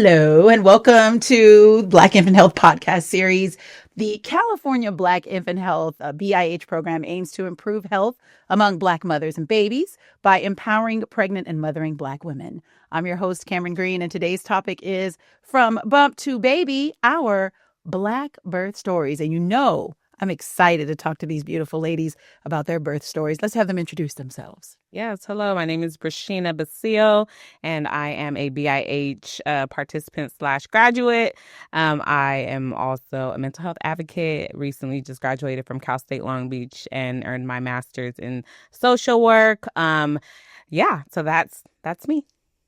Hello, and welcome to Black Infant Health Podcast Series. The California Black Infant Health BIH program aims to improve health among Black mothers and babies by empowering pregnant and mothering Black women. I'm your host, Cameron Green, and today's topic is From Bump to Baby, our Black birth stories. And I'm excited to talk to these beautiful ladies about their birth stories. Let's have them introduce themselves. Yes, hello. My name is Brashina Basile, and I am a BIH participant / graduate. I am also a mental health advocate. Recently just graduated from Cal State Long Beach and earned my master's in social work. So that's me.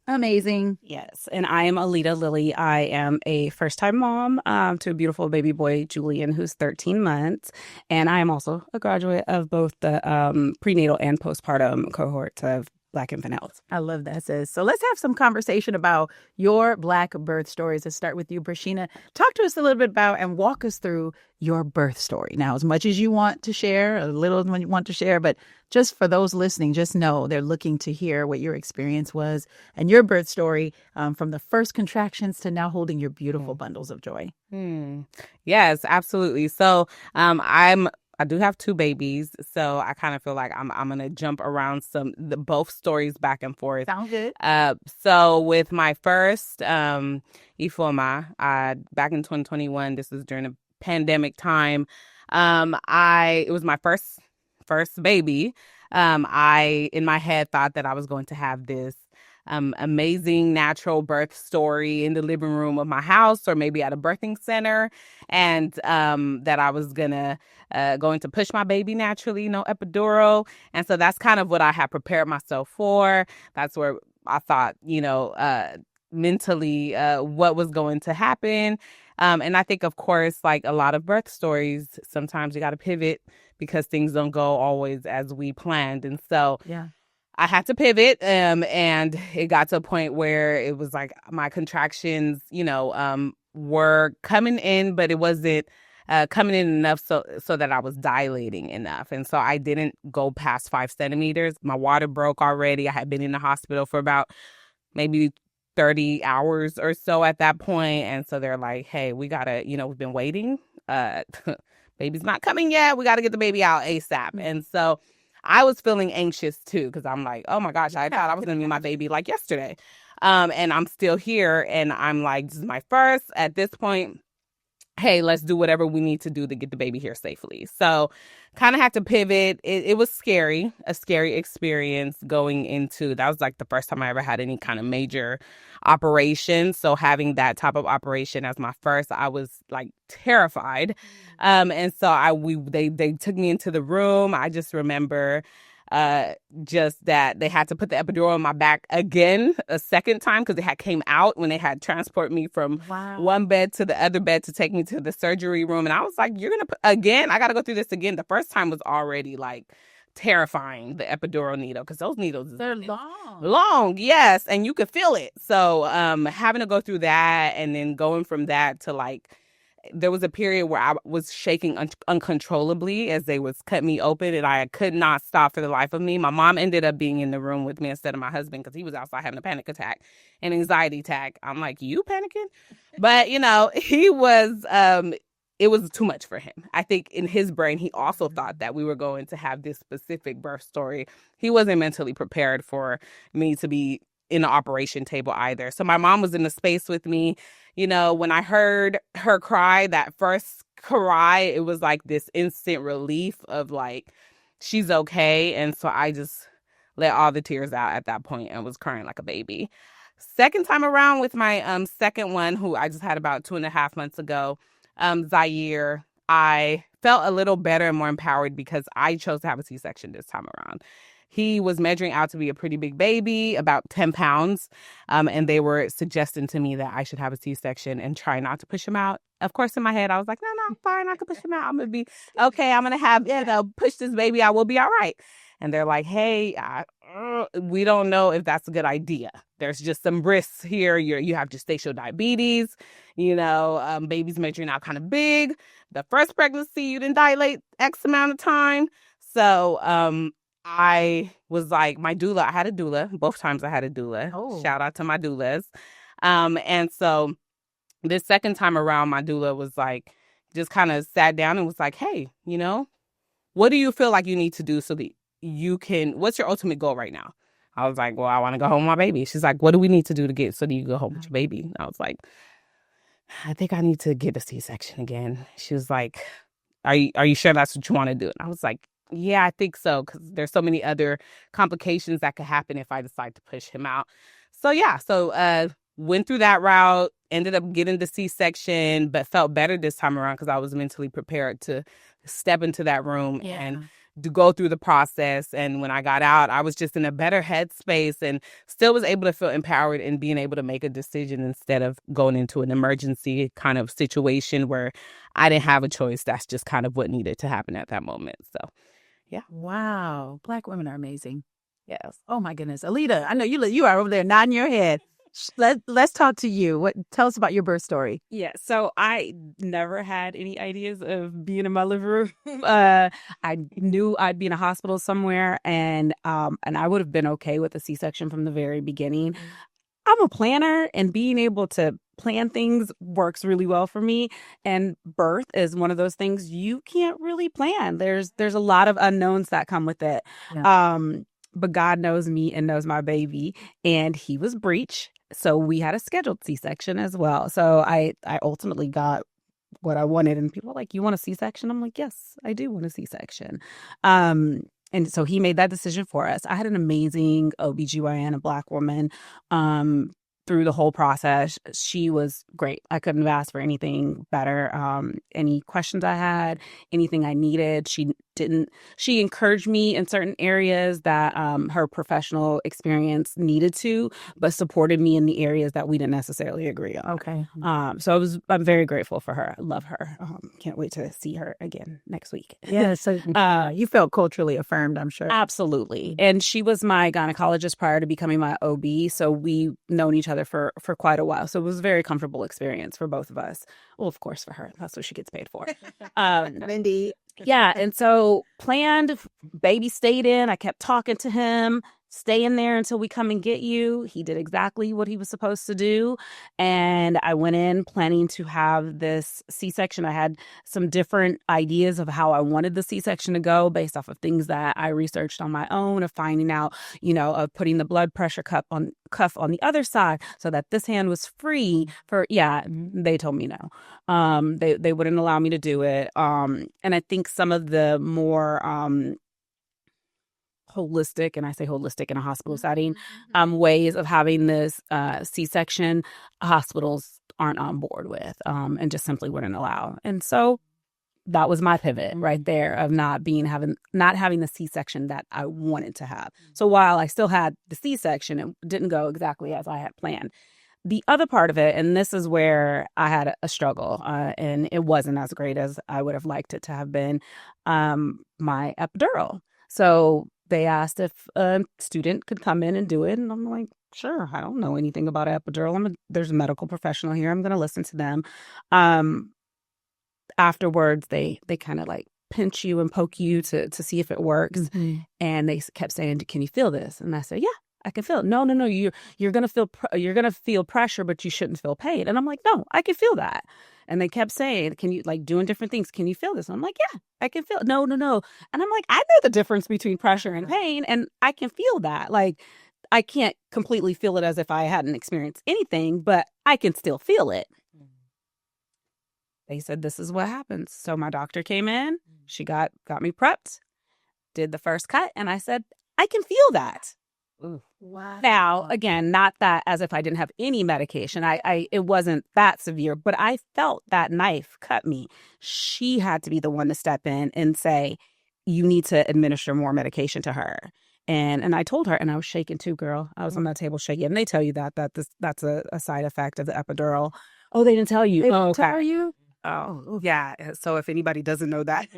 Amazing. Yes, and I am Alita Lilly. I am a first-time mom to a beautiful baby boy, Julian, who's 13 months. And I am also a graduate of both the prenatal and postpartum cohorts of Black Infant Health. I love that, sis. So let's have some conversation about your Black birth stories. Let's start with you, Brashina. Talk to us a little bit about and walk us through your birth story. Now, as much as you want to share, a little when you want to share, but just for those listening, just know they're looking to hear what your experience was and your birth story from the first contractions to now holding your beautiful bundles of joy. Yes, absolutely. So I do have two babies, so I kind of feel like I'm gonna jump around both stories back and forth. Sound good? So with my first Ifeoma, back in 2021, this was during a pandemic time. It was my first baby. I in my head thought that I was going to have this amazing natural birth story in the living room of my house or maybe at a birthing center, and that I was going to push my baby naturally, no epidural. And so that's kind of what I had prepared myself for. That's where I thought, mentally what was going to happen. And I think, of course, like a lot of birth stories, sometimes you got to pivot because things don't go always as we planned. And so I had to pivot, and it got to a point where it was like my contractions, were coming in, but it wasn't coming in enough so that I was dilating enough. And so I didn't go past 5 centimeters. My water broke already. I had been in the hospital for about maybe 30 hours or so at that point. And so they're like, hey, we gotta, we've been waiting. Baby's not coming yet. We got to get the baby out ASAP. And so I was feeling anxious too, because I'm like, oh my gosh, I thought I was going to meet my baby like yesterday. And I'm still here. And I'm like, this is my first at this point. Hey, let's do whatever we need to do to get the baby here safely. So kind of had to pivot. It was scary, a scary experience going into, that was like the first time I ever had any kind of major operation. So having that type of operation as my first, I was like terrified. And so they took me into the room. I just remember just that they had to put the epidural on my back again a second time because it had came out when they had transport me from one bed to the other bed to take me to the surgery room. And I was like, you're going to again, I got to go through this again. The first time was already like terrifying, the epidural needle, because those needles, they're long. Yes. And you could feel it. So having to go through that and then going from that to like, there was a period where I was shaking uncontrollably as they was cut me open, and I could not stop for the life of me. My mom ended up being in the room with me instead of my husband because he was outside having a panic attack, an anxiety attack. I'm like, you panicking? But, he was, it was too much for him. I think in his brain, he also thought that we were going to have this specific birth story. He wasn't mentally prepared for me to be in the operation table either. So my mom was in the space with me. When I heard her cry, that first cry, it was like this instant relief of like, she's okay. And so I just let all the tears out at that point and was crying like a baby. Second time around with my second one, who I just had about 2.5 months ago, Zaire, I felt a little better and more empowered because I chose to have a C-section this time around. He was measuring out to be a pretty big baby, about 10 pounds. And they were suggesting to me that I should have a C-section and try not to push him out. Of course, in my head, I was like, no, I'm fine. I can push him out. I'm going to be okay. I'm going to have, push this baby out. We'll be all right. And they're like, hey, we don't know if that's a good idea. There's just some risks here. You have gestational diabetes, baby's measuring out kind of big. The first pregnancy, you didn't dilate X amount of time. So, I was like, my doula, I had a doula. Both times I had a doula. Oh. Shout out to my doulas. And so this second time around, my doula was like, just kind of sat down and was like, hey, what do you feel like you need to do so that you can, what's your ultimate goal right now? I was like, well, I want to go home with my baby. She's like, what do we need to do to get so that you go home with your baby? I was like, I think I need to get a C-section again. She was like, are you sure that's what you want to do? And I was like, yeah, I think so, because there's so many other complications that could happen if I decide to push him out. So yeah, went through that route, ended up getting the C-section, but felt better this time around because I was mentally prepared to step into that room and to go through the process. And when I got out, I was just in a better headspace and still was able to feel empowered in being able to make a decision instead of going into an emergency kind of situation where I didn't have a choice. That's just kind of what needed to happen at that moment. So, yeah. Wow. Black women are amazing. Yes. Oh, my goodness. Alita, I know you are over there nodding your head. Let's talk to you. Tell us about your birth story. Yeah, so I never had any ideas of being in my living room. I knew I'd be in a hospital somewhere, and I would have been okay with a C-section from the very beginning. I'm a planner, and being able to plan things works really well for me. And birth is one of those things you can't really plan. There's a lot of unknowns that come with it. Yeah. But God knows me and knows my baby, and he was breech. So we had a scheduled C-section as well. So I ultimately got what I wanted. And people were like, you want a C-section? I'm like, yes, I do want a C-section. And so he made that decision for us. I had an amazing OBGYN, a Black woman, through the whole process. She was great. I couldn't have asked for anything better. Any questions I had, anything I needed, she encouraged me in certain areas that her professional experience needed to, but supported me in the areas that we didn't necessarily agree on. Okay. So I'm very grateful for her. I love her. Can't wait to see her again next week. Yeah. So you felt culturally affirmed, I'm sure. Absolutely. And she was my gynecologist prior to becoming my OB. So we've known each other for quite a while. So it was a very comfortable experience for both of us. Well, of course, for her. That's what she gets paid for. Indeed. Yeah. And so planned, baby stayed in. I kept talking to him. Stay in there until we come and get you. He did exactly what he was supposed to do. And I went in planning to have this C-section. I had some different ideas of how I wanted the C-section to go based off of things that I researched on my own, of finding out, of putting the blood pressure cuff on the other side so that this hand was free for, they told me no. They wouldn't allow me to do it. And I think some of the more holistic, and I say holistic in a hospital setting, ways of having this C-section, hospitals aren't on board with, and just simply wouldn't allow. And so that was my pivot right there of not having the C-section that I wanted to have. So while I still had the C-section, it didn't go exactly as I had planned. The other part of it, and this is where I had a struggle, and it wasn't as great as I would have liked it to have been, my epidural. So they asked if a student could come in and do it. And I'm like, sure, I don't know anything about epidural. There's a medical professional here. I'm going to listen to them. Afterwards, they kind of like pinch you and poke you to see if it works. Mm-hmm. And they kept saying, can you feel this? And I said, yeah, I can feel it. No, you're going to feel pressure, but you shouldn't feel pain. And I'm like, no, I can feel that. And they kept saying, can you, like, doing different things? Can you feel this? And I'm like, yeah, I can feel it. No. And I'm like, I know the difference between pressure and pain, and I can feel that. Like, I can't completely feel it as if I hadn't experienced anything, but I can still feel it. They said, this is what happens. So my doctor came in, she got me prepped, did the first cut, and I said, I can feel that. Ooh. Wow. Now, again, not that as if I didn't have any medication. It wasn't that severe, but I felt that knife cut me. She had to be the one to step in and say, you need to administer more medication to her. And I told her, and I was shaking too, girl. I was on that table shaking. And they tell you that's a side effect of the epidural. Oh, they didn't tell you. They tell you? Oh, yeah. So if anybody doesn't know that,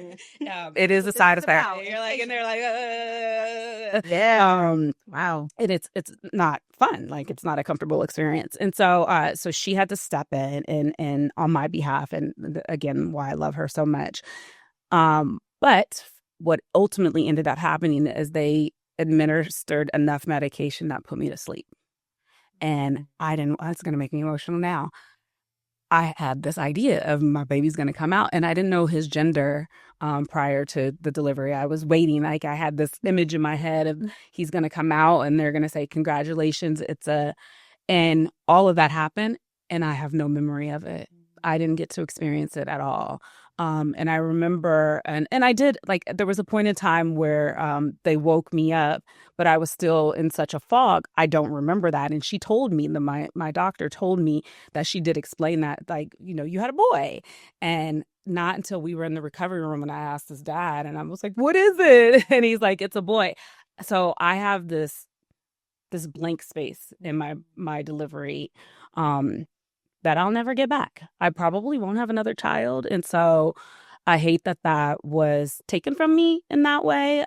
it is a side effect. You're like, and they're like, yeah. Wow. And it's not fun. Like, it's not a comfortable experience. And so, so she had to step in and on my behalf. And again, why I love her so much. But what ultimately ended up happening is they administered enough medication that put me to sleep. And it's going to make me emotional now. I had this idea of my baby's going to come out, and I didn't know his gender prior to the delivery. I was waiting. Like, I had this image in my head of he's going to come out and they're going to say, congratulations. And all of that happened, and I have no memory of it. I didn't get to experience it at all. And I remember, and I did, like, there was a point in time where they woke me up, but I was still in such a fog. I don't remember that. And she told me, my doctor told me that she did explain that, like, you had a boy. And not until we were in the recovery room and I asked his dad, and I was like, what is it? And he's like, it's a boy. So I have this blank space in my delivery that I'll never get back. I probably won't have another child. And so I hate that was taken from me in that way,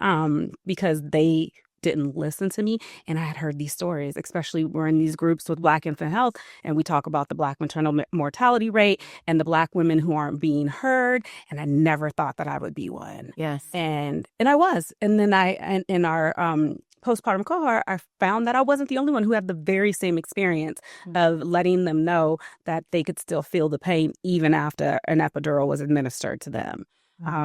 because they didn't listen to me. And I had heard these stories, especially we're in these groups with Black infant health, and we talk about the Black maternal mortality rate and the Black women who aren't being heard. And I never thought that I would be one. Yes. And I was. And then in our postpartum cohort, I found that I wasn't the only one who had the very same experience of letting them know that they could still feel the pain even after an epidural was administered to them.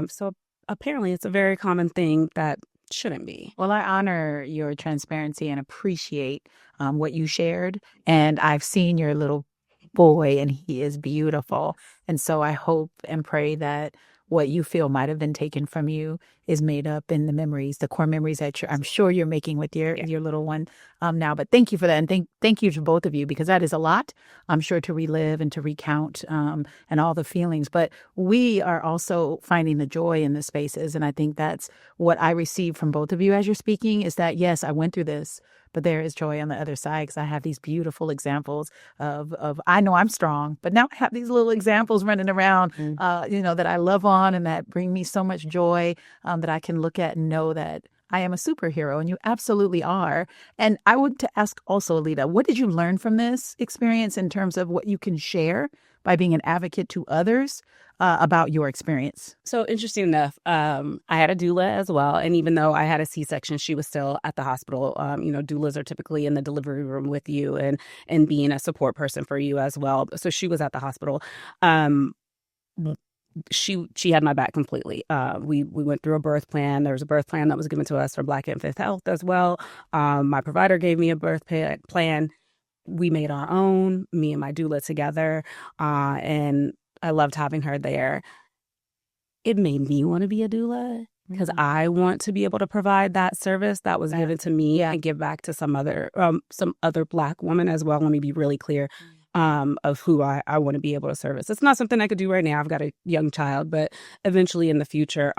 So apparently it's a very common thing that shouldn't be. Well, I honor your transparency and appreciate what you shared. And I've seen your little boy, and he is beautiful. And so I hope and pray that what you feel might have been taken from you is made up in the memories, the core memories that I'm sure you're making with your little one now. But thank you for that. And thank you to both of you, because that is a lot, I'm sure, to relive and to recount and all the feelings. But we are also finding the joy in the spaces. And I think that's what I received from both of you as you're speaking, is that, yes, I went through this, but there is joy on the other side, because I have these beautiful examples of I know I'm strong, but now I have these little examples running around, that I love on and that bring me so much joy, that I can look at and know that I am a superhero, and you absolutely are. And I would to ask also, Alita, what did you learn from this experience in terms of what you can share by being an advocate to others about your experience? So interesting enough, I had a doula as well. And even though I had a C-section, she was still at the hospital. Doulas are typically in the delivery room with you and being a support person for you as well. So she was at the hospital. She had my back completely. We went through a birth plan. There was a birth plan that was given to us for Black infant health as well. My provider gave me a birth plan. We made our own, me and my doula together, and I loved having her there. It made me want to be a doula, because I want to be able to provide that service that was given to me and give back to some other Black woman as well. Let me be really clear of who I want to be able to service. It's not something I could do right now. I've got a young child, but eventually in the future.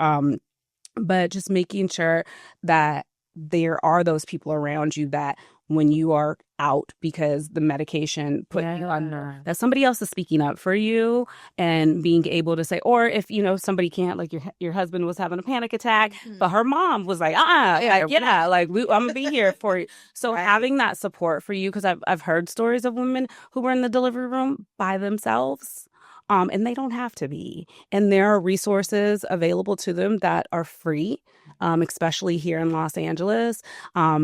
But just making sure that there are those people around you that when you are out because the medication put you under, that somebody else is speaking up for you and being able to say, or if, somebody can't, like your husband was having a panic attack, but her mom was like, I'm going to be here for you. So having that support for you, because I've heard stories of women who were in the delivery room by themselves. And they don't have to be. And there are resources available to them that are free, especially here in Los Angeles.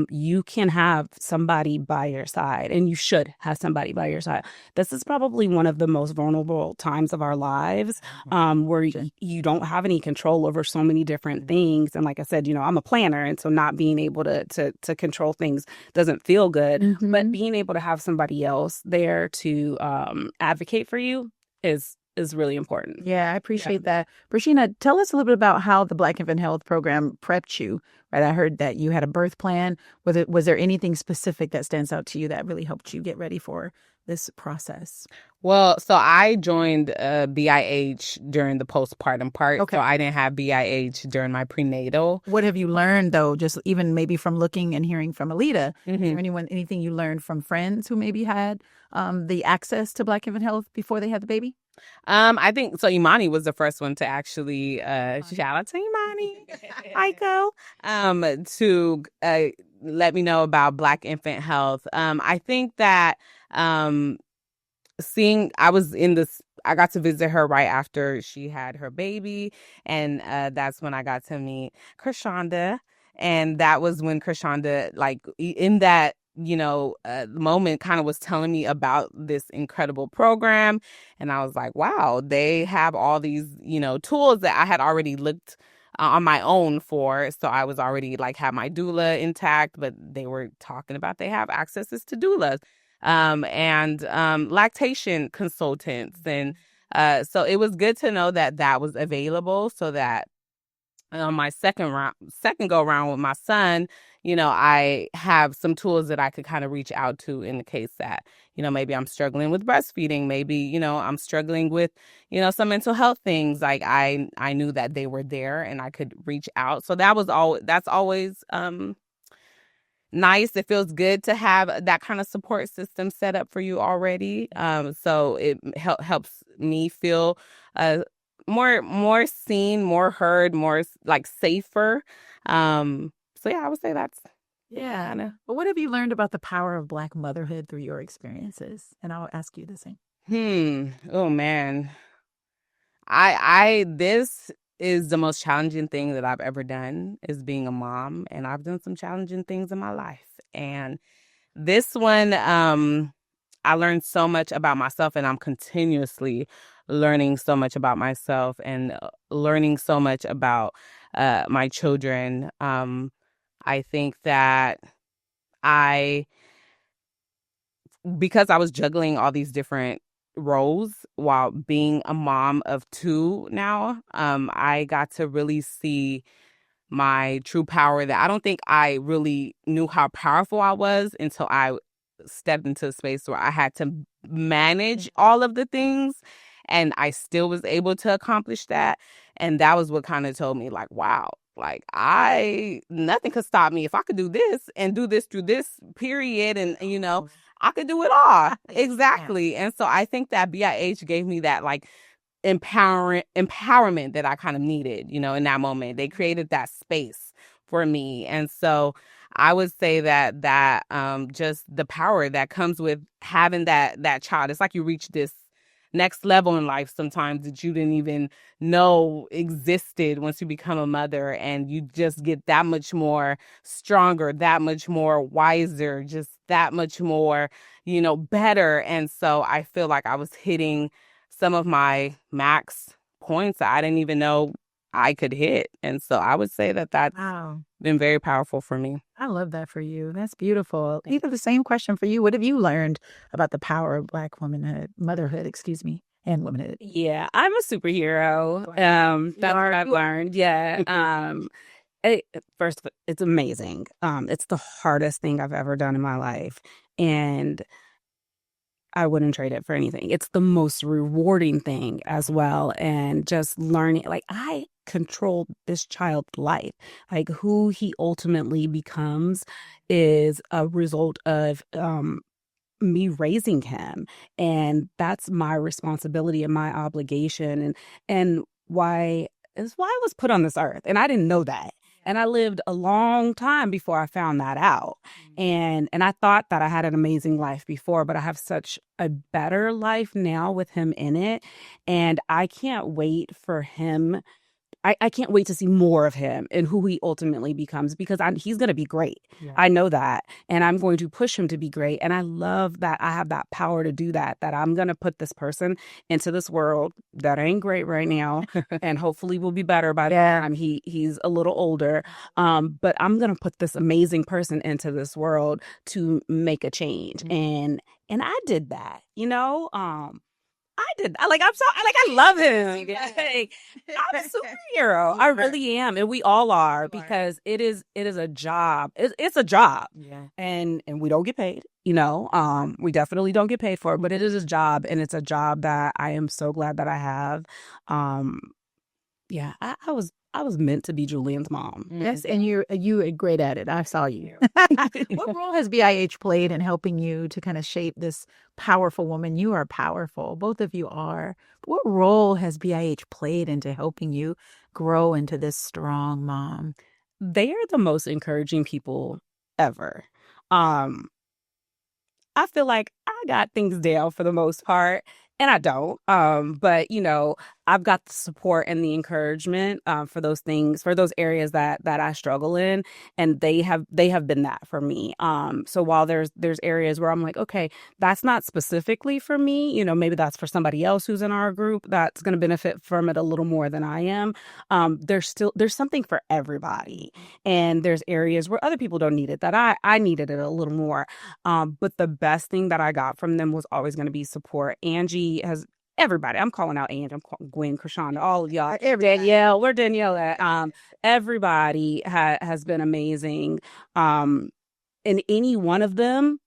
You can have somebody by your side, and you should have somebody by your side. This is probably one of the most vulnerable times of our lives, where you don't have any control over so many different things. And like I said, I'm a planner, and so not being able to control things doesn't feel good. But being able to have somebody else there to advocate for you is really important. Yeah, I appreciate that. Brashina, tell us a little bit about how the Black Infant Health Program prepped you, right? I heard that you had a birth plan. Was there anything specific that stands out to you that really helped you get ready for this process? Well, so I joined BIH during the postpartum part. Okay. So I didn't have BIH during my prenatal. What have you learned, though, just even maybe from looking and hearing from Alita? Is there anything you learned from friends who maybe had the access to Black Infant Health before they had the baby? I think so. Imani was the first one to actually shout out to Imani, Aiko, to let me know about Black infant health. I think that I got to visit her right after she had her baby, and that's when I got to meet Krishanda, and that was when Krishanda, like in that moment kind of was telling me about this incredible program. And I was like, wow, they have all these, tools that I had already looked on my own for. So I was already like had my doula intact, but they were talking about they have accesses to doulas, and lactation consultants. And so it was good to know that that was available, so that on my second go round with my son, I have some tools that I could kind of reach out to in the case that, maybe I'm struggling with breastfeeding, maybe, I'm struggling with, some mental health things. Like I knew that they were there and I could reach out. So that's always nice. It feels good to have that kind of support system set up for you already. So it helps me feel more seen, more heard, more like safer. So yeah, I would say that's Yeah. But what have you learned about the power of Black motherhood through your experiences? And I'll ask you the same. Oh man. I this is the most challenging thing that I've ever done, is being a mom, and I've done some challenging things in my life. And this one, I learned so much about myself, and I'm continuously learning so much about myself, and learning so much about my children. I think that I because I was juggling all these different roles while being a mom of two now, I got to really see my true power, that I don't think I really knew how powerful I was until I stepped into a space where I had to manage all of the things, and I still was able to accomplish that. And that was what kind of told me, like, wow, like nothing could stop me. If I could do this and do this through this period, and I could do it all. Exactly. And so I think that BIH gave me that like empowerment that I kind of needed, in that moment. They created that space for me. And so I would say that just the power that comes with having that child. It's like you reach this next level in life sometimes that you didn't even know existed once you become a mother, and you just get that much more stronger, that much more wiser, just that much more, better. And so I feel like I was hitting some of my max points that I didn't even know I could hit. And so I would say that that's Wow. been very powerful for me. I love that for you. That's beautiful. Either the same question for you. What have you learned about the power of Black womanhood, motherhood, excuse me, and womanhood? Yeah, I'm a superhero. That's what I've learned. Yeah. First, it's amazing. It's the hardest thing I've ever done in my life, and I wouldn't trade it for anything. It's the most rewarding thing as well. And just learning, like, I controlled this child's life. Like, who he ultimately becomes is a result of me raising him. And that's my responsibility and my obligation. And why is why I was put on this earth. And I didn't know that. And I lived a long time before I found that out. And I thought that I had an amazing life before, but I have such a better life now with him in it. And I can't wait for him. I can't wait to see more of him and who he ultimately becomes, because he's going to be great. Yeah. I know that. And I'm going to push him to be great. And I love that I have that power to do that I'm going to put this person into this world that ain't great right now. And hopefully will be better by the time he's a little older. But I'm going to put this amazing person into this world to make a change. Mm-hmm. And I did that, I did. I love him. Like, I'm a superhero. I really am. And we all are, because it is a job. It's a job. Yeah. And we don't get paid, we definitely don't get paid for it, but it is a job, and it's a job that I am so glad that I have. Yeah, I was meant to be Julian's mom. Yes, and you are great at it. I saw you. What role has BIH played in helping you to kind of shape this powerful woman? You are powerful. Both of you are. What role has BIH played into helping you grow into this strong mom? They are the most encouraging people ever. I feel like I got things down for the most part, and I don't. But I've got the support and the encouragement for those things, for those areas that I struggle in, and they have been that for me. So while there's areas where I'm like, okay, that's not specifically for me, you know, maybe that's for somebody else who's in our group that's going to benefit from it a little more than I am. There's something for everybody, and there's areas where other people don't need it that I needed it a little more. But the best thing that I got from them was always going to be support. Angie has everybody. I'm calling out Angie. I'm calling Gwen, Krishanda, all of y'all. Danielle, where Danielle at? Everybody has been amazing. And any one of them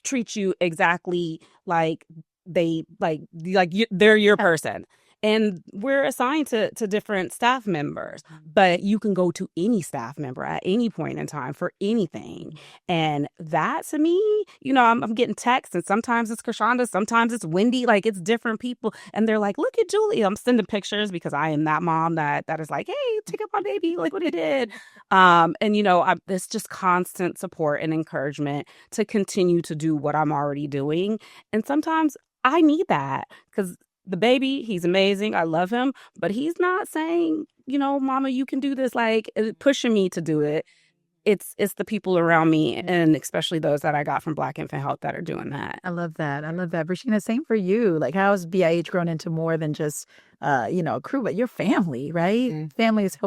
treats you exactly like they're your person. And we're assigned to different staff members, but you can go to any staff member at any point in time for anything. And that, to me, you know, I'm getting texts, and sometimes it's Krishanda, sometimes it's Wendy, like it's different people. And they're like, look at Julie. I'm sending pictures because I am that mom that is like, hey, take up my baby, like what he did. And, you know, it's just constant support and encouragement to continue to do what I'm already doing. And sometimes I need that because the baby, he's amazing. I love him, but he's not saying, you know, mama, you can do this, like pushing me to do it. It's the people around me, and especially those that I got from Black Infant Health that are doing that. I love that. I love that. Regina, same for you. Like, how has BIH grown into more than just, you know, a crew, but your family, right? Family is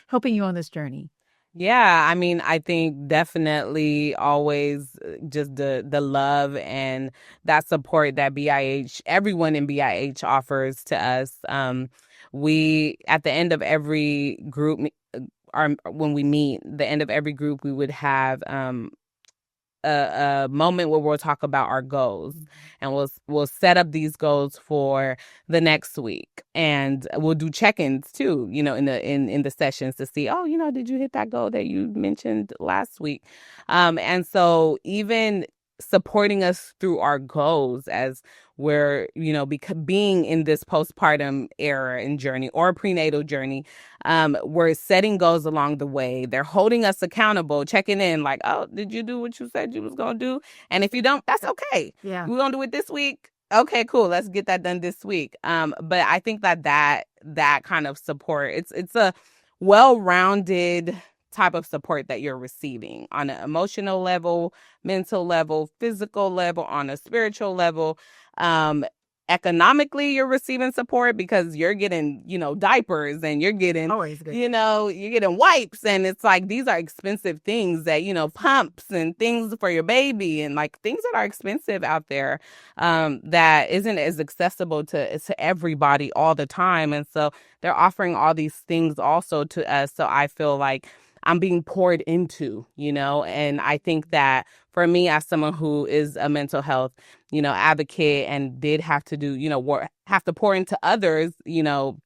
helping you on this journey. Yeah, I mean, I think definitely always just the love and that support that BIH, everyone in BIH offers to us. We, at the end of every group, when we meet, the end of every group, we would have a moment where we'll talk about our goals, and we'll set up these goals for the next week, and we'll do check-ins too, you know, in the sessions to see, oh, you know, did you hit that goal that you mentioned last week? And so even supporting us through our goals as we're, you know, being in this postpartum era and journey or prenatal journey, we're setting goals along the way. They're holding us accountable, checking in like, oh, did you do what you said you was going to do? And if you don't, that's okay. Yeah. We're going to do it this week. Okay, cool. Let's get that done this week. But I think that kind of support, it's a well-rounded type of support that you're receiving on an emotional level, mental level, physical level, on a spiritual level. Economically, you're receiving support because you're getting, you know, diapers, and you're getting, you know, you're getting wipes. And it's like, these are expensive things that, you know, pumps and things for your baby, and like things that are expensive out there, that isn't as accessible to everybody all the time. And so they're offering all these things also to us. So I feel like I'm being poured into, you know, and I think that for me, as someone who is a mental health, you know, advocate, and did have to do, you know, have to pour into others, you know,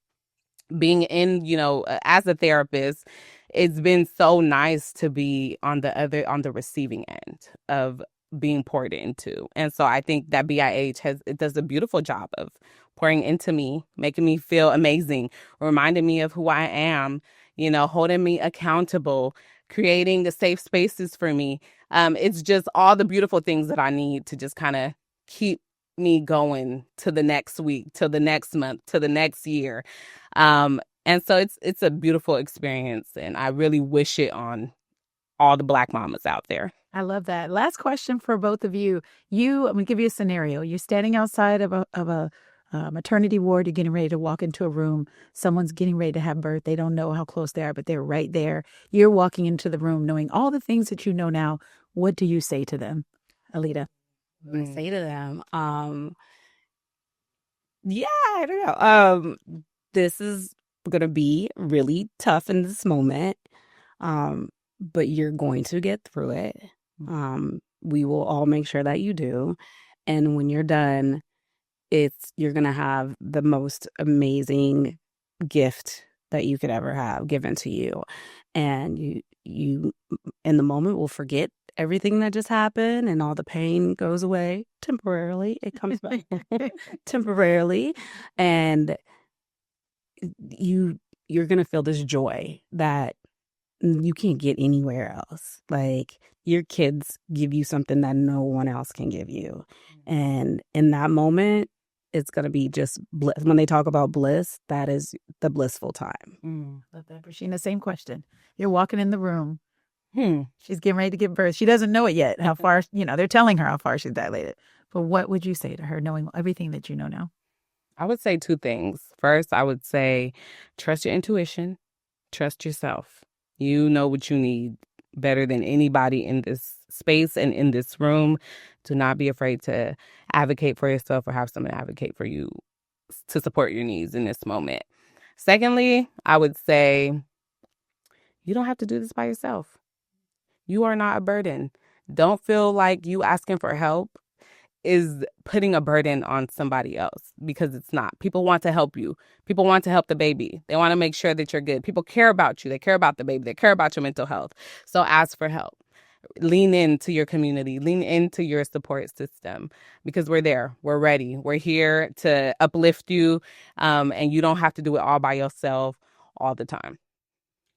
being in, you know, as a therapist, it's been so nice to be on the receiving end of being poured into. And so I think that BIH it does a beautiful job of pouring into me, making me feel amazing, reminding me of who I am, you know, holding me accountable, creating the safe spaces for me. It's just all the beautiful things that I need to just kind of keep me going to the next week, to the next month, to the next year. And so it's a beautiful experience, and I really wish it on all the Black mamas out there. I love that. Last question for both of you. I'm going to give you a scenario. You're standing outside of a maternity ward. You're getting ready to walk into a room. Someone's getting ready to have birth. They don't know how close they are, but they're right there. You're walking into the room knowing all the things that you know now. What do you say to them, Alita? I say to them, yeah, I don't know. This is gonna be really tough in this moment, but you're going to get through it. We will all make sure that you do, and when you're done, you're gonna have the most amazing gift that you could ever have given to you, and you in the moment will forget everything that just happened, and all the pain goes away temporarily. It comes back temporarily, and you're gonna feel this joy that you can't get anywhere else. Like, your kids give you something that no one else can give you, and in that moment, it's going to be just bliss. When they talk about bliss, that is the blissful time. Love that, Rashina. Same question. You're walking in the room. She's getting ready to give birth. She doesn't know it yet, how far, they're telling her how far she's dilated. But what would you say to her, knowing everything that you know now? I would say 2 things. First, I would say trust your intuition, trust yourself. You know what you need better than anybody in this space and in this room. Do not be afraid to advocate for yourself or have someone advocate for you to support your needs in this moment. Secondly, I would say you don't have to do this by yourself. You are not a burden. Don't feel like you asking for help is putting a burden on somebody else, because it's not. People want to help you. People want to help the baby. They want to make sure that you're good. People care about you. They care about the baby. They care about your mental health. So ask for help. Lean into your community. Lean into your support system, because we're there. We're ready. We're here to uplift you, and you don't have to do it all by yourself all the time.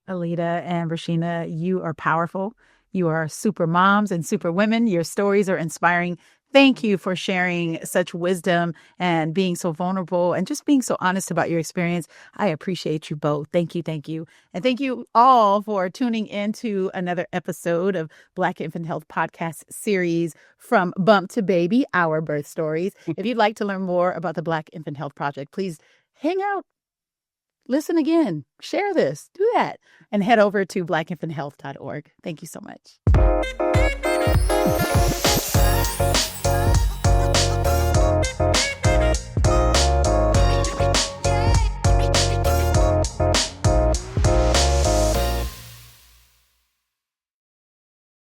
Alita and Rashina, you are powerful. You are super moms and super women. Your stories are inspiring. Thank you for sharing such wisdom and being so vulnerable and just being so honest about your experience. I appreciate you both. Thank you. Thank you. And thank you all for tuning into another episode of Black Infant Health Podcast series, From Bump to Baby, Our Birth Stories. If you'd like to learn more about the Black Infant Health Project, please hang out. Listen again, share this, do that, and head over to blackinfanthealth.org. Thank you so much.